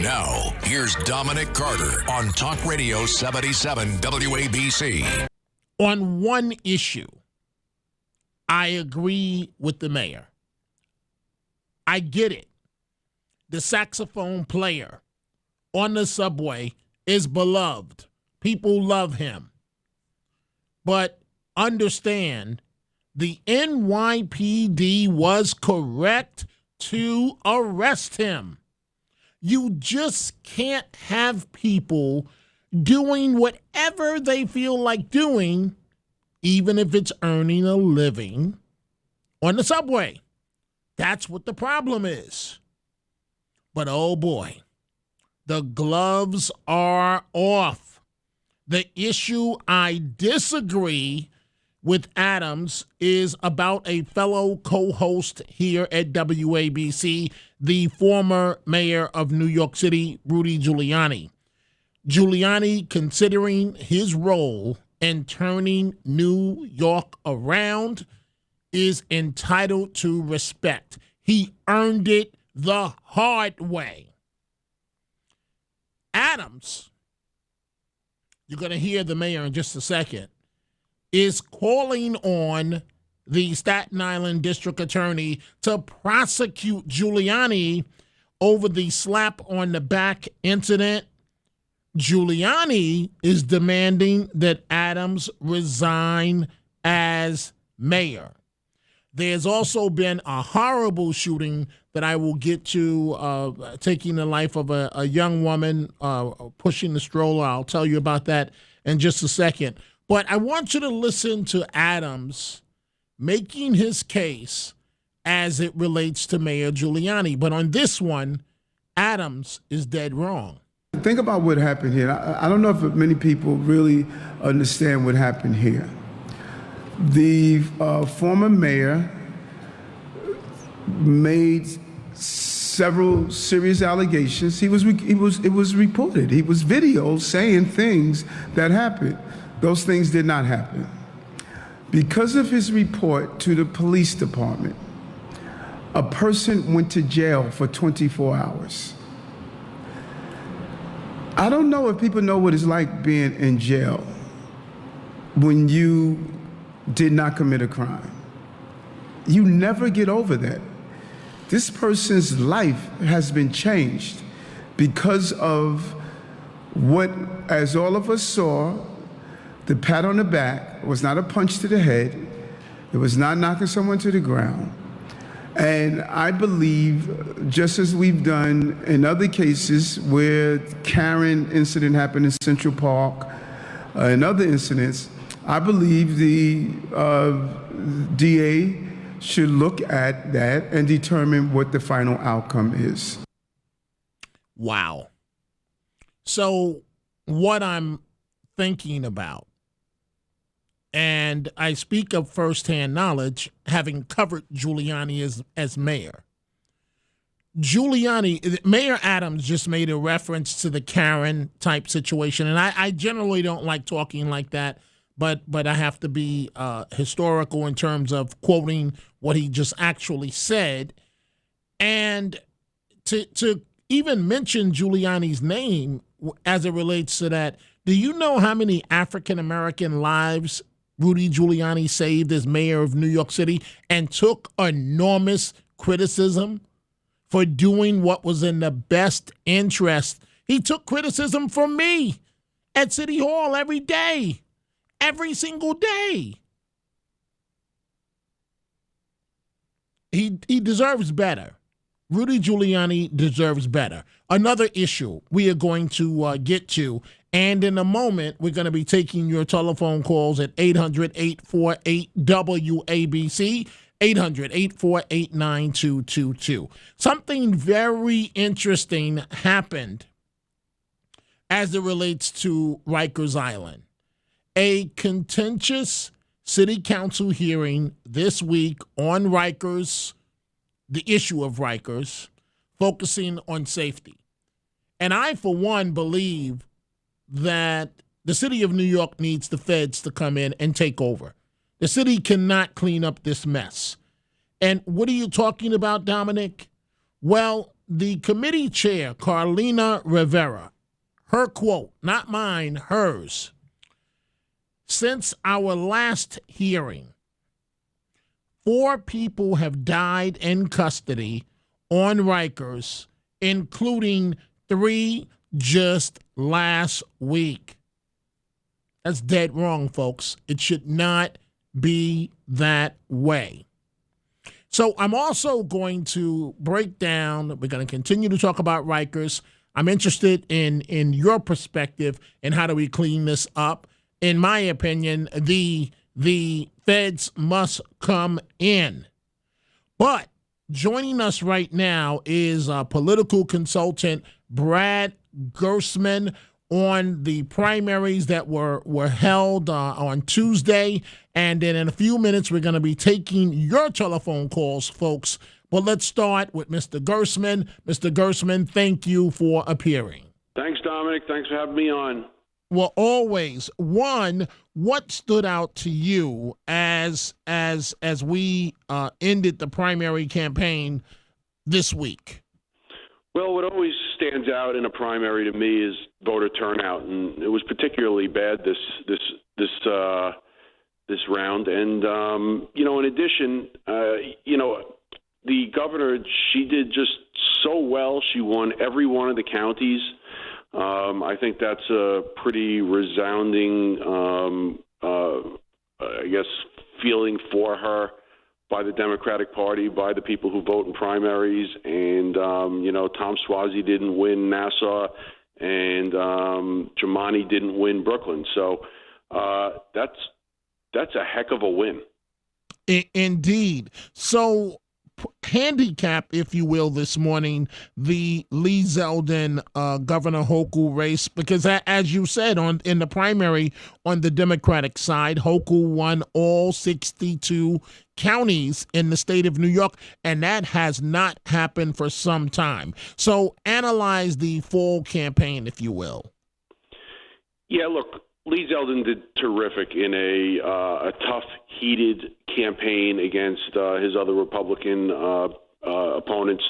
Now, here's Dominic Carter on Talk Radio 77 WABC. On one issue, I agree with the mayor. I get it. The saxophone player on the subway is beloved. People love him. But understand, the NYPD was correct to arrest him. You just can't have people doing whatever they feel like doing, even if it's earning a living, on the subway. That's what the problem is. But oh boy, the gloves are off. The issue I disagree with Adams is about a fellow co-host here at WABC, the former mayor of New York City, Rudy Giuliani. Giuliani, considering his role in turning New York around, is entitled to respect. He earned it the hard way. Adams, you're going to hear the mayor in just a second, is calling on the Staten Island district attorney to prosecute Giuliani over the slap on the back incident. Giuliani is demanding that Adams resign as mayor. There's also been a horrible shooting that I will get to, taking the life of a young woman pushing the stroller. I'll tell you about that in just a second. But I want you to listen to Adams making his case as it relates to Mayor Giuliani. But on this one, Adams is dead wrong. Think about what happened here. I don't know if many people really understand what happened here. The former mayor made several serious allegations. It was reported. He was videoed saying things that happened. Those things did not happen. Because of his report to the police department, a person went to jail for 24 hours. I don't know if people know what it's like being in jail when you did not commit a crime. You never get over that. This person's life has been changed because of what, as all of us saw, the pat on the back was not a punch to the head. It was not knocking someone to the ground. And I believe, just as we've done in other cases where Karen incident happened in Central Park and other incidents, I believe the DA should look at that and determine what the final outcome is. Wow. So what I'm thinking about, and I speak of firsthand knowledge, having covered Giuliani as mayor. Mayor Adams just made a reference to the Karen type situation, and I generally don't like talking like that, but I have to be historical in terms of quoting what he just actually said. And to even mention Giuliani's name as it relates to that, do you know how many African-American lives Rudy Giuliani saved as mayor of New York City, and took enormous criticism for doing what was in the best interest? He took criticism from me at City Hall every day, every single day. He deserves better. Rudy Giuliani deserves better. Another issue we are going to get to, and in a moment, we're going to be taking your telephone calls at 800-848-WABC, 800-848-9222. Something very interesting happened as it relates to Rikers Island. A contentious city council hearing this week on Rikers, the issue of Rikers, focusing on safety. And I, for one, believe that the city of New York needs the feds to come in and take over. The city cannot clean up this mess. And what are you talking about, Dominic? Well, the committee chair, Carlina Rivera, her quote, not mine, hers, since our last hearing, 4 people have died in custody on Rikers, including 3 just last week. That's dead wrong, folks. It should not be that way. So I'm also going to break down, we're going to continue to talk about Rikers. I'm interested in your perspective and how do we clean this up. In my opinion, the feds must come in. But joining us right now is political consultant Brad Gerstman on the primaries that were held on Tuesday. And then in a few minutes, we're going to be taking your telephone calls, folks. But let's start with Mr. Gerstman. Mr. Gerstman, thank you for appearing. Thanks, Dominic. Thanks for having me on. Well, always. One, what stood out to you as we ended the primary campaign this week? Well, what always stands out in a primary to me is voter turnout, and it was particularly bad this round. And in addition, the governor, she did just so well. She won every one of the counties. I think that's a pretty resounding, feeling for her by the Democratic Party, by the people who vote in primaries. And, Tom Suozzi didn't win Nassau, and Germani didn't win Brooklyn. So that's a heck of a win. Indeed. So handicap, if you will, this morning, the Lee Zeldin Governor Hochul race, because as you said, in the primary on the Democratic side, Hochul won all 62 counties in the state of New York, and that has not happened for some time. So analyze the fall campaign, if you will. Yeah, look, Lee Zeldin did terrific in a tough, heated campaign against his other Republican opponents.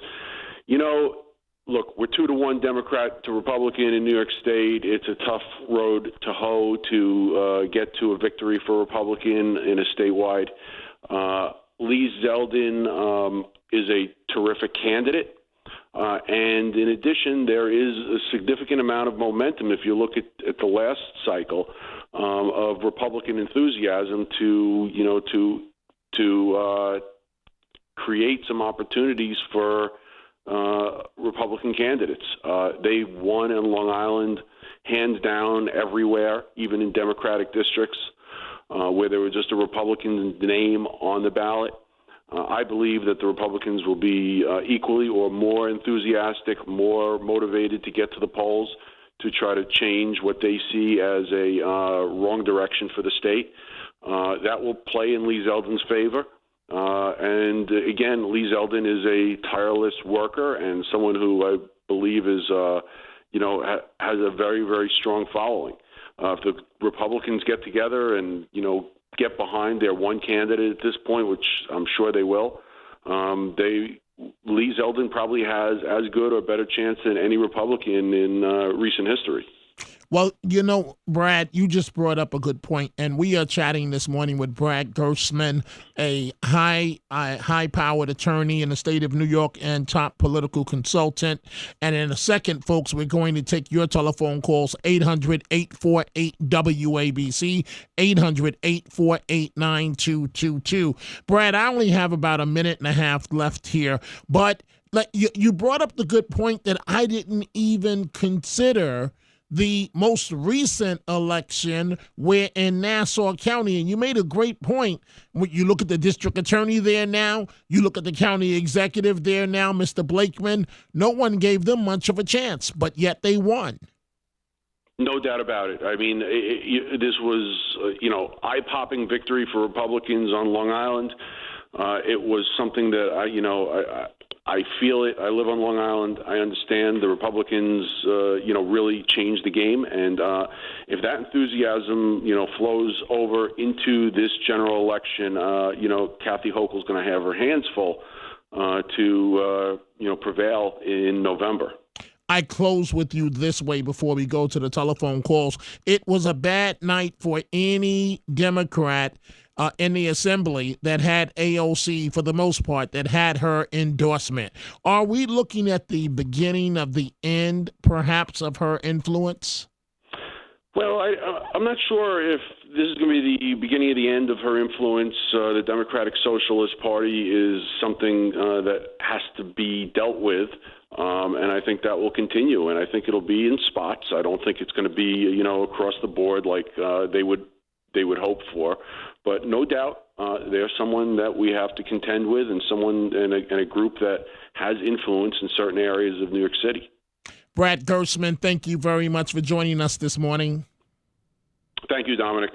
Look, we're 2-1 Democrat to Republican in New York State. It's a tough road to hoe to get to a victory for Republican in a statewide. Lee Zeldin is a terrific candidate. And in addition, there is a significant amount of momentum if you look at the last cycle of Republican enthusiasm to create some opportunities for Republican candidates. They won in Long Island hands down everywhere, even in Democratic districts where there was just a Republican name on the ballot. I believe that the Republicans will be equally or more enthusiastic, more motivated to get to the polls to try to change what they see as a wrong direction for the state. That will play in Lee Zeldin's favor. And again, Lee Zeldin is a tireless worker and someone who I believe is, has a very, very strong following. If the Republicans get together and, get behind their one candidate at this point, which I'm sure they will, Lee Zeldin probably has as good or better chance than any Republican in recent history. Well, Brad, you just brought up a good point, and we are chatting this morning with Brad Gerstman, a high-powered attorney in the state of New York and top political consultant. And in a second, folks, we're going to take your telephone calls, 800-848-WABC, 800-848-9222. Brad, I only have about a minute and a half left here, but you brought up the good point that I didn't even consider the most recent election where in Nassau County, and you made a great point. When you look at the district attorney there now, you look at the county executive there now, Mr. Blakeman, no one gave them much of a chance, but yet they won. No doubt about it. I mean, this was, eye-popping victory for Republicans on Long Island. It was something that I feel it. I live on Long Island. I understand the Republicans, really changed the game. And if that enthusiasm, flows over into this general election, Kathy Hochul's going to have her hands full. to prevail in November. I close with you this way before we go to the telephone calls. It was a bad night for any Democrat in the assembly that had AOC, for the most part, that had her endorsement. Are we looking at the beginning of the end, perhaps, of her influence? Well, I'm not sure if this is going to be the beginning of the end of her influence. The Democratic Socialist Party is something that has to be dealt with, and I think that will continue. And I think it'll be in spots. I don't think it's going to be, across the board like they would hope for. But no doubt, there's someone that we have to contend with, and someone in a group that has influence in certain areas of New York City. Brad Gerstman, thank you very much for joining us this morning. Thank you, Dominic.